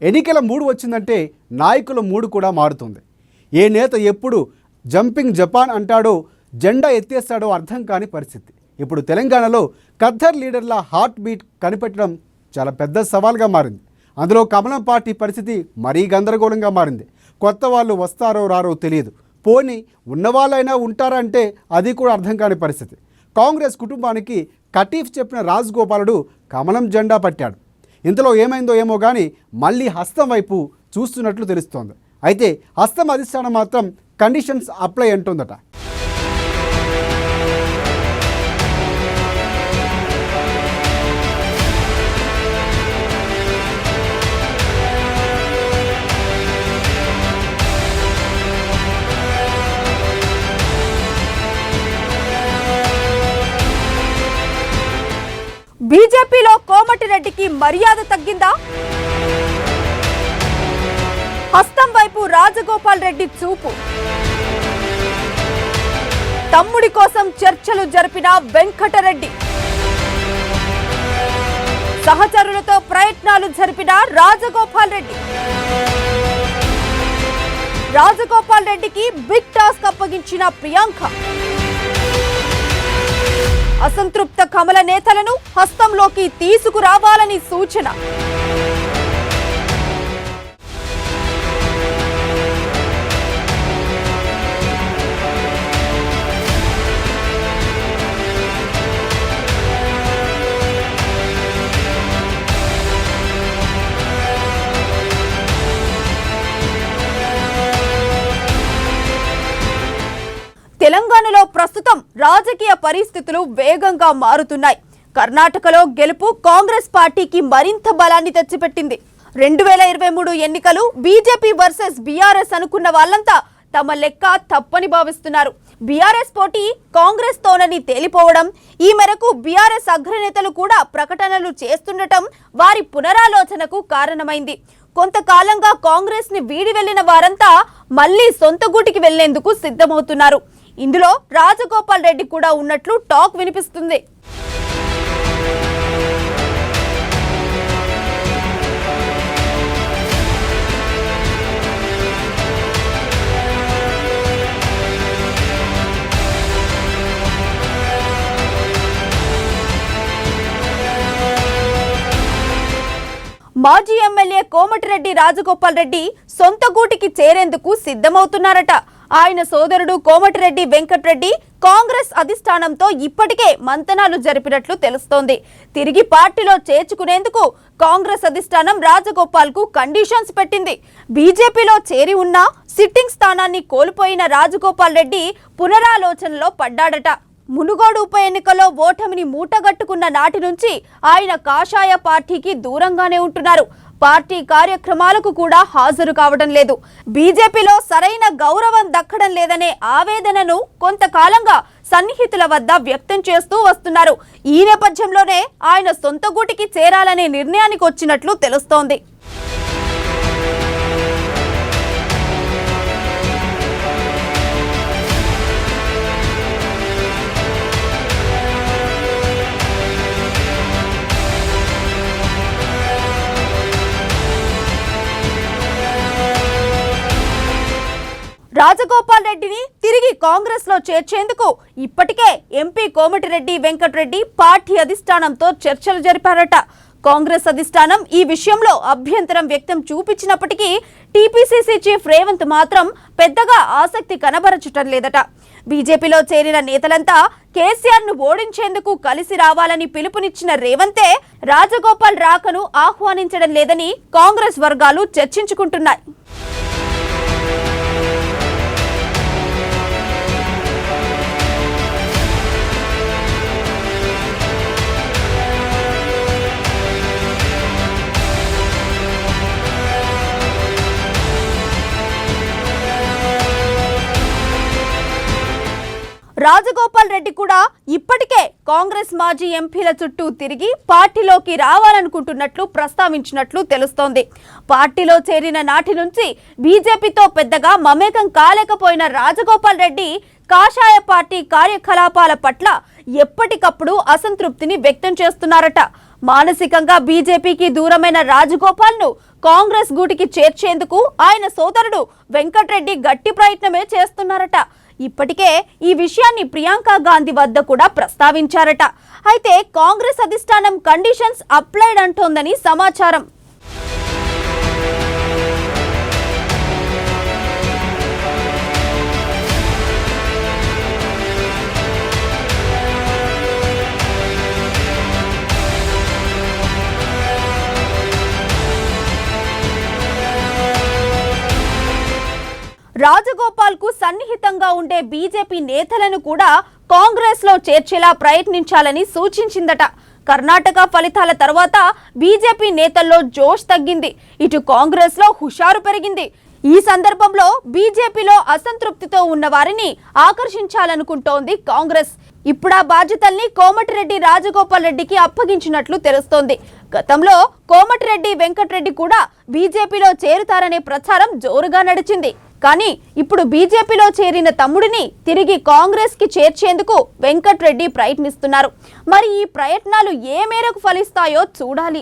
ఎన్నికల మూడు వచ్చిందంటే నాయకుల మూడు కూడా మారుతుంది. ఏ నేత ఎప్పుడు జంపింగ్ జపాన్ అంటాడో జెండా ఎత్తేస్తాడో అర్థం కాని పరిస్థితి. ఇప్పుడు తెలంగాణలో ఖద్దర్ లీడర్ల హార్ట్ బీట్ కనిపెట్టడం చాలా పెద్ద సవాల్గా మారింది. అందులో కమలం పార్టీ పరిస్థితి మరీ గందరగోళంగా మారింది. కొత్త వాళ్ళు వస్తారో రారో తెలియదు. పోనీ ఉన్నవాళ్ళైనా ఉంటారంటే అది కూడా అర్థం కాని పరిస్థితి. కాంగ్రెస్ కుటుంబానికి కటీఫ్ చెప్పిన రాజగోపాలుడు కమలం జెండా పట్టాడు. ఇంతలో ఏమైందో ఏమో కానీ మళ్ళీ హస్తం వైపు చూస్తున్నట్లు తెలుస్తోంది. అయితే హస్తం అధిష్టానం మాత్రం కండిషన్స్ అప్లై అంటుందట. బీజేపీలో కోమటిరెడ్డికి మర్యాద తగ్గిందా? హస్తం వైపు రాజగోపాల్ రెడ్డి చూపు. తమ్ముడి కోసం చర్చలు జరిపిన వెంకటరెడ్డి. సహచరులతో ప్రయత్నాలు జరిపిన రాజగోపాల్ రెడ్డి. రాజగోపాల్ రెడ్డికి బిగ్ టాస్క్ అప్పగించిన ప్రియాంక. అసంతృప్త కమల నేతలను హస్తంలోకి తీసుకురావాలని సూచన. తెలంగాణలో ప్రస్తుతం రాజకీయ పరిస్థితులు వేగంగా మారుతున్నాయి. కర్ణాటకలో గెలుపు కాంగ్రెస్ పార్టీకి మరింత బలాన్ని తెచ్చిపెట్టింది. 2023 ఎన్నికలు బీజేపీ వర్సెస్ బీఆర్ఎస్ అనుకున్న వాళ్ళంతా తమ లెక్క తప్పని భావిస్తున్నారు. బీఆర్ఎస్ పోటీ కాంగ్రెస్ తోనని తేలిపోవడం, ఈ మేరకు బీఆర్ఎస్ అగ్రనేతలు కూడా ప్రకటనలు చేస్తుండటం వారి పునరాలోచనకు కారణమైంది. కొంతకాలంగా కాంగ్రెస్ ని వీడి వెళ్లిన వారంతా మళ్లీ సొంత గూటికి వెళ్లేందుకు సిద్ధమవుతున్నారు. ఇందులో రాజగోపాల్ రెడ్డి కూడా ఉన్నట్లు టాక్ వినిపిస్తుంది. మాజీ ఎమ్మెల్యే కోమటిరెడ్డి రాజగోపాల్ రెడ్డి సొంత గూటికి చేరేందుకు సిద్ధమవుతున్నారట. ఆయన సోదరుడు కోమటిరెడ్డి వెంకటరెడ్డి కాంగ్రెస్ అధిష్టానంతో ఇప్పటికే మంతనాలు జరిపినట్లు తెలుస్తోంది. తిరిగి పార్టీలో చేర్చుకునేందుకు కాంగ్రెస్ అధిష్టానం రాజగోపాల్ కు కండిషన్స్ పెట్టింది. బీజేపీలో చేరి ఉన్న సిట్టింగ్ స్థానాన్ని కోల్పోయిన రాజగోపాల్ రెడ్డి పునరాలోచనలో పడ్డాడట. మునుగోడు ఉప ఎన్నికల్లో ఓటమిని మూటగట్టుకున్న నాటి నుంచి ఆయన కాషాయ పార్టీకి దూరంగానే ఉంటున్నారు. పార్టీ కార్యక్రమాలకు కూడా హాజరు కావడం లేదు. బీజేపీలో సరైన గౌరవం దక్కడం లేదనే ఆవేదనను కొంతకాలంగా సన్నిహితుల వద్ద వ్యక్తం చేస్తూ వస్తున్నారు. ఈ నేపథ్యంలోనే ఆయన సొంత గూటికి చేరాలనే నిర్ణయానికి వచ్చినట్లు తెలుస్తోంది. రాజగోపాల్ రెడ్డిని తిరిగి కాంగ్రెస్ లో చేర్చేందుకు ఇప్పటికే ఎంపీ కోమటిరెడ్డి వెంకటరెడ్డి పార్టీ అధిష్టానంతో చర్చలు జరిపారట. కాంగ్రెస్ అధిష్టానం ఈ విషయంలో అభ్యంతరం వ్యక్తం చూపించినప్పటికీ టీపీసీసీ చీఫ్ రేవంత్ మాత్రం పెద్దగా ఆసక్తి కనబరచటం లేదట. బీజేపీలో చేరిన నేతలంతా కేసీఆర్ ను ఓడించేందుకు కలిసి రావాలని పిలుపునిచ్చిన రేవంతే రాజగోపాల్ రాకను ఆహ్వానించడం లేదని కాంగ్రెస్ వర్గాలు చర్చించుకుంటున్నాయి. రాజగోపాల్ రెడ్డి కూడా ఇప్పటికే కాంగ్రెస్ మాజీ ఎంపీల చుట్టూ తిరిగి పార్టీలోకి రావాలనుకుంటున్నట్లు ప్రస్తావించినట్లు తెలుస్తోంది. పార్టీలో చేరిన నాటి నుంచి బీజేపీతో పెద్దగా మమేకం కాలేకపోయిన రాజగోపాల్ రెడ్డి కాషాయ పార్టీ కార్యకలాపాల పట్ల ఎప్పటికప్పుడు అసంతృప్తిని వ్యక్తం చేస్తున్నారట. మానసికంగా బీజేపీకి దూరమైన రాజగోపాల్ను కాంగ్రెస్ గూటికి చేర్చేందుకు ఆయన సోదరుడు వెంకట్రెడ్డి గట్టి ప్రయత్నమే చేస్తున్నారట. ఇప్పటికే ఈ విషయాన్ని ప్రియాంక గాంధీ వద్ద కూడా ప్రస్తావించారట. అయితే కాంగ్రెస్ అధిష్టానం కండిషన్స్ అప్లైడ్ అంటోందని సమాచారం. రాజగోపాల్ కు సన్నిహితంగా ఉండే బీజేపీ నేతలను కూడా కాంగ్రెస్ లో చేర్చేలా ప్రయత్నించాలని సూచించిందట. కర్ణాటక ఫలితాల తర్వాత బీజేపీ నేతల్లో జోష్ తగ్గింది, ఇటు కాంగ్రెస్ లో హుషారు పెరిగింది. ఈ సందర్భంలో బీజేపీలో అసంతృప్తితో ఉన్న వారిని ఆకర్షించాలనుకుంటోంది కాంగ్రెస్. ఇప్పుడు ఆ బాధ్యతల్ని కోమటిరెడ్డి రాజగోపాల్ రెడ్డికి అప్పగించినట్లు తెలుస్తోంది. గతంలో కోమటిరెడ్డి వెంకట్రెడ్డి కూడా బీజేపీలో చేరుతారనే ప్రచారం జోరుగా నడిచింది. కానీ ఇప్పుడు బీజేపీలో చేరిన తమ్ముడిని తిరిగి కాంగ్రెస్ కి చేర్చేందుకు వెంకట్రెడ్డి ప్రయత్నిస్తున్నారు. మరి ఈ ప్రయత్నాలు ఏ మేరకు ఫలిస్తాయో చూడాలి.